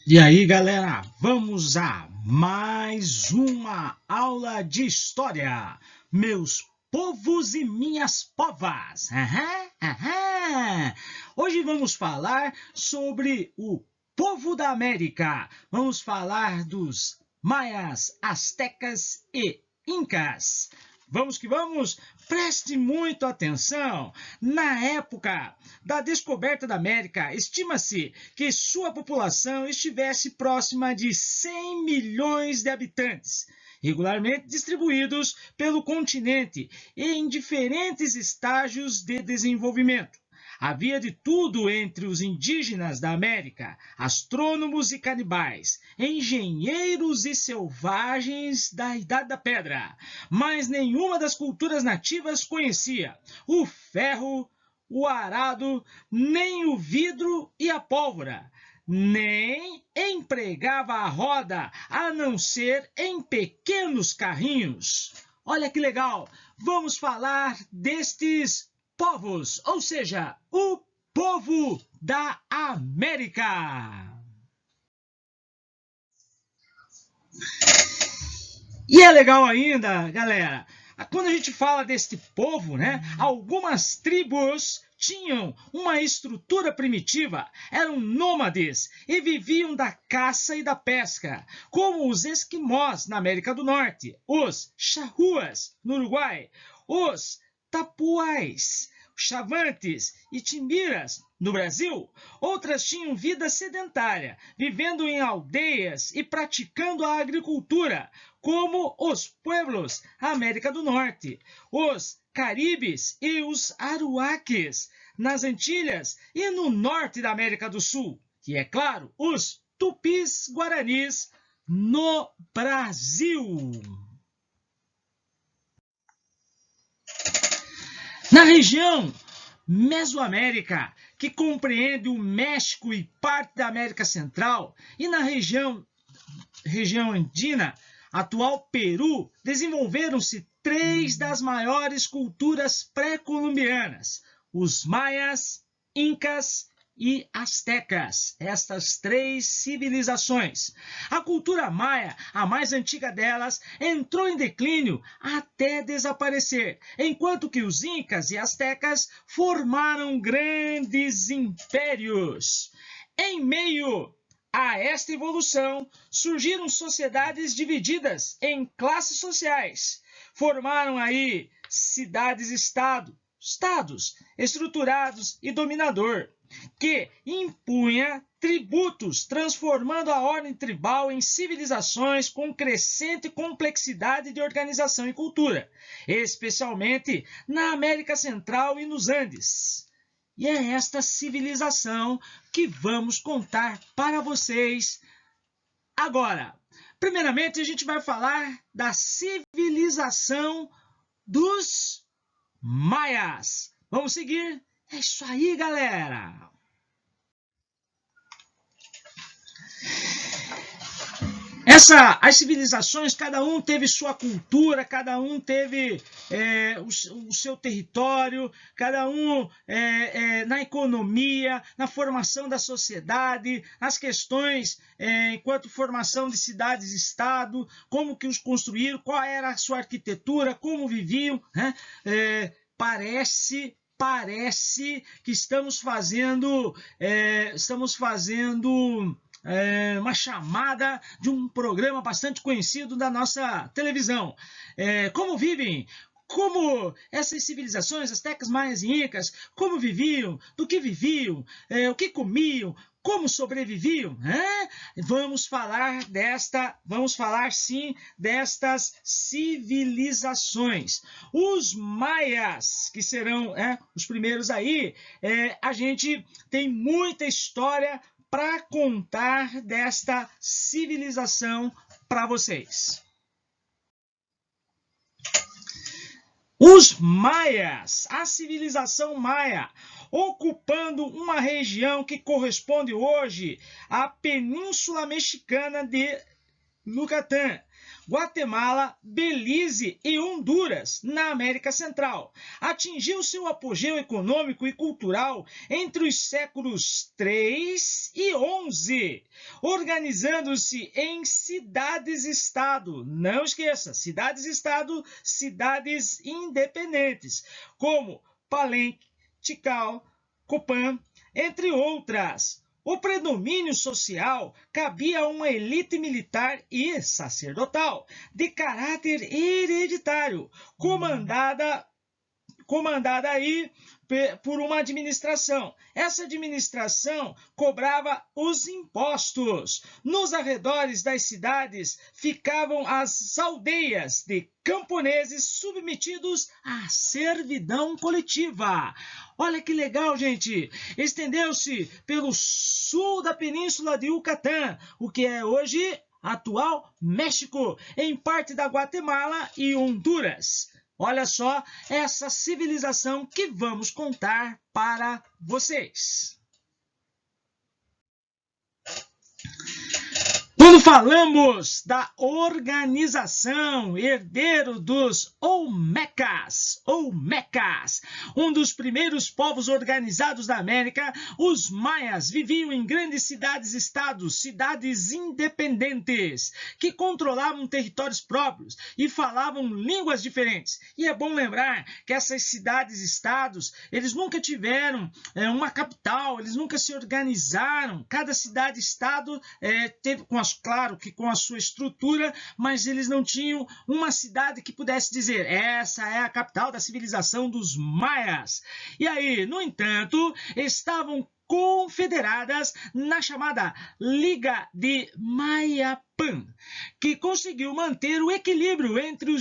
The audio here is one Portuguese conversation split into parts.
E aí, galera, vamos a mais uma aula de história. Meus povos e minhas povas. Hoje vamos falar sobre o povo da América. Vamos falar dos maias, astecas e incas. Vamos que vamos! Preste muito atenção! Na época da descoberta da América, estima-se que sua população estivesse próxima de 100 milhões de habitantes, regularmente distribuídos pelo continente e em diferentes estágios de desenvolvimento. Havia de tudo entre os indígenas da América, astrônomos e canibais, engenheiros e selvagens da Idade da Pedra, mas nenhuma das culturas nativas conhecia o ferro, o arado, nem o vidro e a pólvora, nem empregava a roda, a não ser em pequenos carrinhos. Olha que legal! Vamos falar destes povos, ou seja, o povo da América. E é legal ainda, galera, quando a gente fala deste povo, algumas tribos tinham uma estrutura primitiva, eram nômades e viviam da caça e da pesca, como os esquimós na América do Norte, os charruas no Uruguai, os tapuais, chavantes e timbiras no Brasil. Outras tinham vida sedentária, vivendo em aldeias e praticando a agricultura, como os pueblos na América do Norte, os caribes e os aruaques nas Antilhas e no norte da América do Sul, e, é claro, os tupis guaranis no Brasil. Na região Mesoamérica, que compreende o México e parte da América Central, e na região andina, atual Peru, desenvolveram-se três das maiores culturas pré-colombianas: os maias, incas e astecas, estas três civilizações. A cultura maia, a mais antiga delas, entrou em declínio até desaparecer, enquanto que os incas e astecas formaram grandes impérios. Em meio a esta evolução, surgiram sociedades divididas em classes sociais. Formaram aí cidades-estado, estados estruturados e dominador, que impunha tributos, transformando a ordem tribal em civilizações com crescente complexidade de organização e cultura, especialmente na América Central e nos Andes. E é esta civilização que vamos contar para vocês agora. Primeiramente, a gente vai falar da civilização dos maias. Vamos seguir? É isso aí, galera! As civilizações, cada um teve sua cultura, cada um teve o seu território, cada um na economia, na formação da sociedade, nas questões enquanto formação de cidades-estado, como que os construíram, qual era a sua arquitetura, como viviam, parece que estamos fazendo uma chamada de um programa bastante conhecido da nossa televisão. Como vivem? Como essas civilizações, astecas, maias e incas, como viviam? Do que viviam? O que comiam? Como sobreviviam? Vamos falar sim destas civilizações. Os maias, que serão os primeiros aí, a gente tem muita história para contar desta civilização para vocês. Os maias, a civilização maia, ocupando uma região que corresponde hoje à Península Mexicana Yucatán, Guatemala, Belize e Honduras, na América Central. Atingiu seu apogeu econômico e cultural entre os séculos 3 e 11, organizando-se em cidades-estado. Não esqueça, cidades-estado, cidades independentes, como Palenque, Tikal, Copan, entre outras. O predomínio social cabia a uma elite militar e sacerdotal, de caráter hereditário, comandada aí por uma administração. Essa administração cobrava os impostos. Nos arredores das cidades ficavam as aldeias de camponeses submetidos à servidão coletiva. Olha que legal, gente! Estendeu-se pelo sul da península de Yucatán, o que é hoje atual México, em parte da Guatemala e Honduras. Olha só essa civilização que vamos contar para vocês. Quando falamos da organização herdeiro dos Olmecas, um dos primeiros povos organizados da América, os maias viviam em grandes cidades-estados, cidades independentes, que controlavam territórios próprios e falavam línguas diferentes. E é bom lembrar que essas cidades-estados, eles nunca tiveram uma capital, eles nunca se organizaram. Cada cidade-estado teve claro que com a sua estrutura, mas eles não tinham uma cidade que pudesse dizer, essa é a capital da civilização dos maias. E aí, no entanto, estavam confederadas na chamada Liga de Mayapán, que conseguiu manter o equilíbrio entre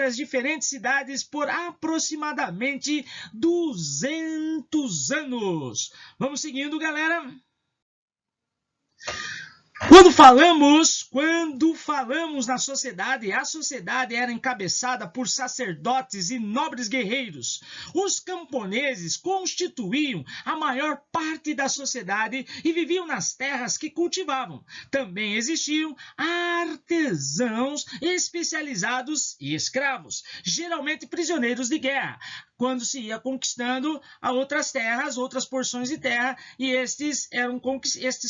as diferentes cidades por aproximadamente 200 anos. Vamos seguindo, galera. Quando falamos na sociedade, a sociedade era encabeçada por sacerdotes e nobres guerreiros. Os camponeses constituíam a maior parte da sociedade e viviam nas terras que cultivavam. Também existiam artesãos especializados e escravos, geralmente prisioneiros de guerra, quando se ia conquistando a outras terras, outras porções de terra, e estes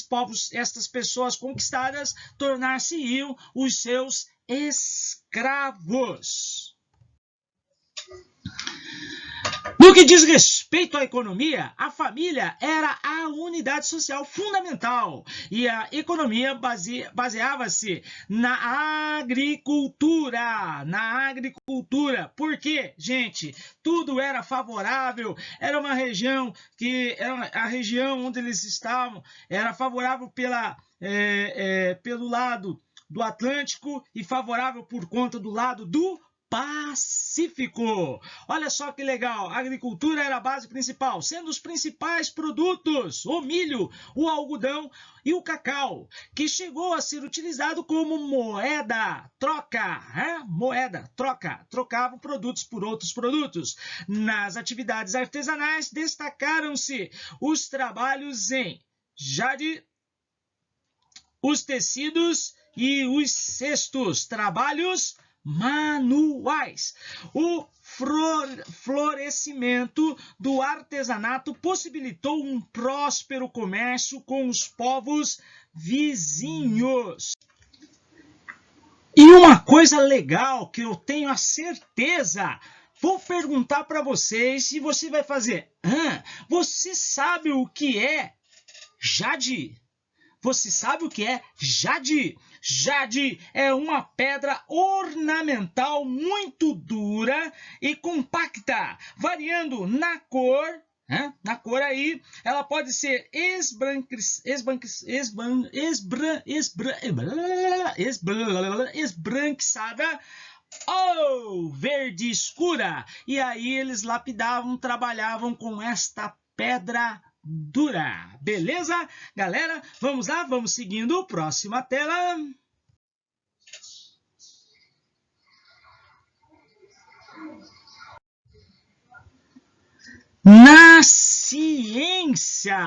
povos, estas pessoas conquistadas, tornar-se-iam os seus escravos. No que diz respeito à economia, a família era a unidade social fundamental e a economia baseava-se na agricultura. Porque, gente, tudo era favorável, era uma região a região onde eles estavam era favorável pelo lado do Atlântico e favorável por conta do lado do Pacífico. Olha só que legal, a agricultura era a base principal, sendo os principais produtos o milho, o algodão e o cacau, que chegou a ser utilizado como trocavam produtos por outros produtos. Nas atividades artesanais destacaram-se os trabalhos em jade, os tecidos e os cestos, trabalhos manuais. O florescimento do artesanato possibilitou um próspero comércio com os povos vizinhos. E uma coisa legal que eu tenho a certeza, vou perguntar para vocês e você vai fazer, você sabe o que é jade? Você sabe o que é jade? Jade é uma pedra ornamental muito dura e compacta, variando na cor. Aí, ela pode ser esbranquiçada ou verde escura. E aí eles trabalhavam com esta pedra dura. Beleza? Galera, vamos lá, vamos seguindo. Próxima tela. Na ciência,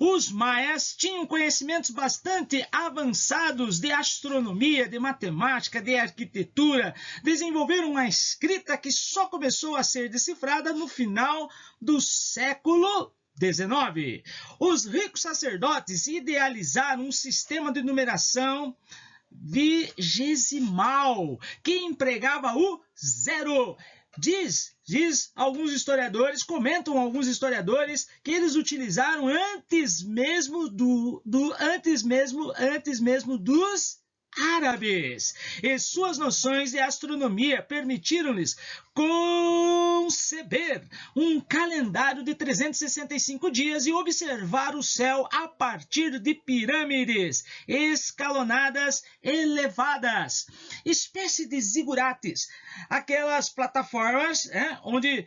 Os maias tinham conhecimentos bastante avançados de astronomia, de matemática, de arquitetura, desenvolveram uma escrita que só começou a ser decifrada no final do século XIX. Os ricos sacerdotes idealizaram um sistema de numeração vigesimal que empregava o zero. Comentam alguns historiadores que eles utilizaram antes mesmo dos árabes. E suas noções de astronomia permitiram-lhes conceber um calendário de 365 dias e observar o céu a partir de pirâmides escalonadas elevadas, espécie de zigurates, aquelas plataformas onde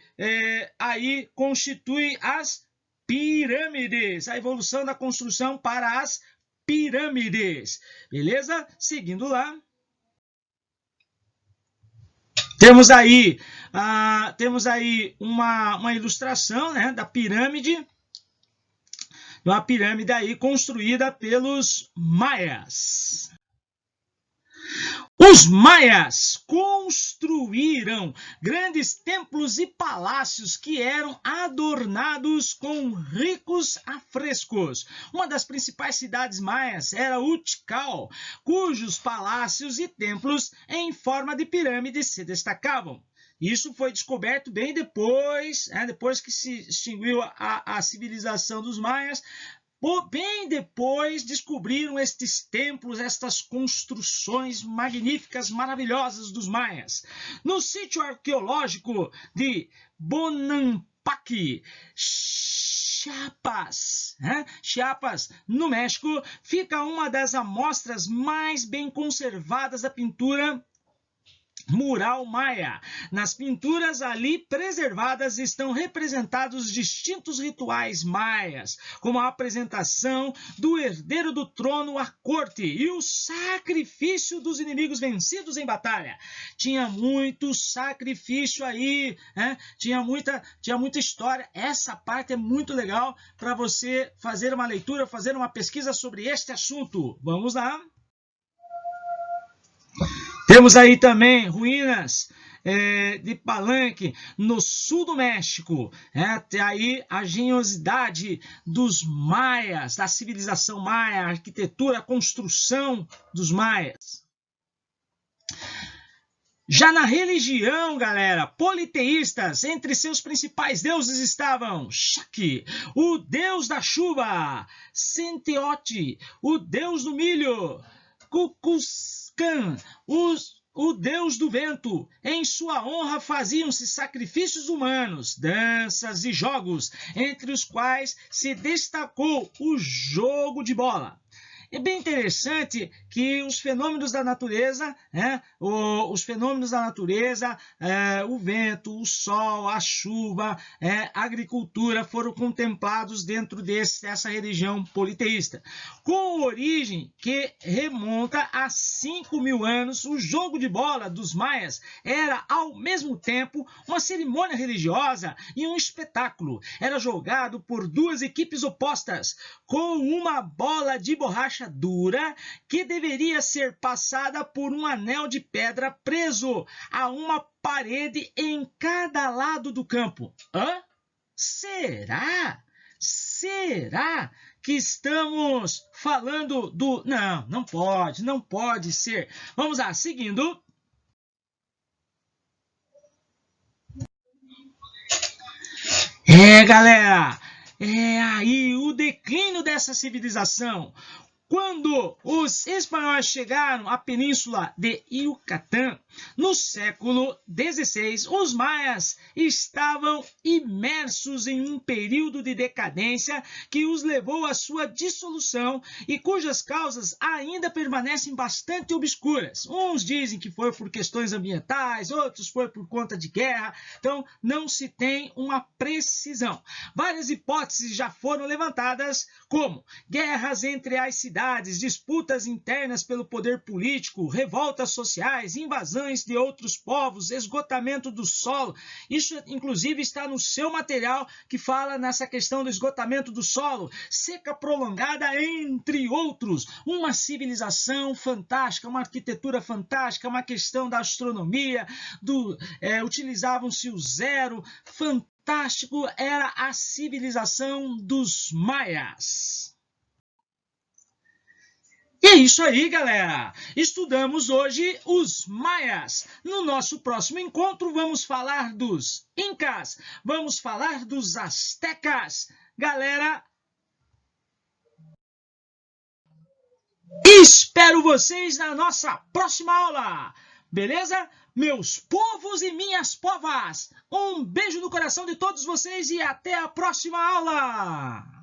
aí constitui as pirâmides, a evolução da construção para as pirâmides, beleza? Seguindo lá, temos aí uma ilustração, da pirâmide, uma pirâmide aí construída pelos maias. Os maias construíram grandes templos e palácios que eram adornados com ricos afrescos. Uma das principais cidades maias era o Tikal, cujos palácios e templos em forma de pirâmides se destacavam. Isso foi descoberto bem depois, depois que se extinguiu a civilização dos maias. Bem depois descobriram estes templos, estas construções magníficas, maravilhosas dos maias. No sítio arqueológico de Bonampak, Chiapas, no México, fica uma das amostras mais bem conservadas da pintura mural maia. Nas pinturas ali preservadas estão representados distintos rituais maias, como a apresentação do herdeiro do trono à corte e o sacrifício dos inimigos vencidos em batalha. Tinha muito sacrifício aí, tinha muita história. Essa parte é muito legal para você fazer uma leitura, fazer uma pesquisa sobre este assunto. Vamos lá. Temos aí também ruínas de Palenque, no sul do México. Tem aí a geniosidade dos maias, da civilização maia, a arquitetura, a construção dos maias. Já na religião, galera, politeístas, entre seus principais deuses estavam Shaki, o deus da chuva, Senteote, o deus do milho, Cucuzcan, o deus do vento. Em sua honra faziam-se sacrifícios humanos, danças e jogos, entre os quais se destacou o jogo de bola. É bem interessante que os fenômenos da natureza, o vento, o sol, a chuva, a agricultura foram contemplados dentro dessa religião politeísta. Com origem que remonta a 5.000 anos, o jogo de bola dos maias era ao mesmo tempo uma cerimônia religiosa e um espetáculo. Era jogado por duas equipes opostas, com uma bola de borracha dura que deveria ser passada por um anel de pedra preso a uma parede em cada lado do campo. Será que estamos falando do... Não pode ser. Vamos lá, seguindo. Galera, aí o declínio dessa civilização. Quando os espanhóis chegaram à península de Yucatán, no século XVI, os maias estavam imersos em um período de decadência que os levou à sua dissolução e cujas causas ainda permanecem bastante obscuras. Uns dizem que foi por questões ambientais, outros foi por conta de guerra, então não se tem uma precisão. Várias hipóteses já foram levantadas, como guerras entre as cidades rivalidades, disputas internas pelo poder político, revoltas sociais, invasões de outros povos, esgotamento do solo. Isso, inclusive, está no seu material que fala nessa questão do esgotamento do solo, seca prolongada, entre outros. Uma civilização fantástica, uma arquitetura fantástica, uma questão da astronomia, utilizavam-se o zero, fantástico, era a civilização dos maias. E é isso aí, galera! Estudamos hoje os maias. No nosso próximo encontro vamos falar dos incas, vamos falar dos astecas. Galera, espero vocês na nossa próxima aula. Beleza? Meus povos e minhas povas, um beijo no coração de todos vocês e até a próxima aula!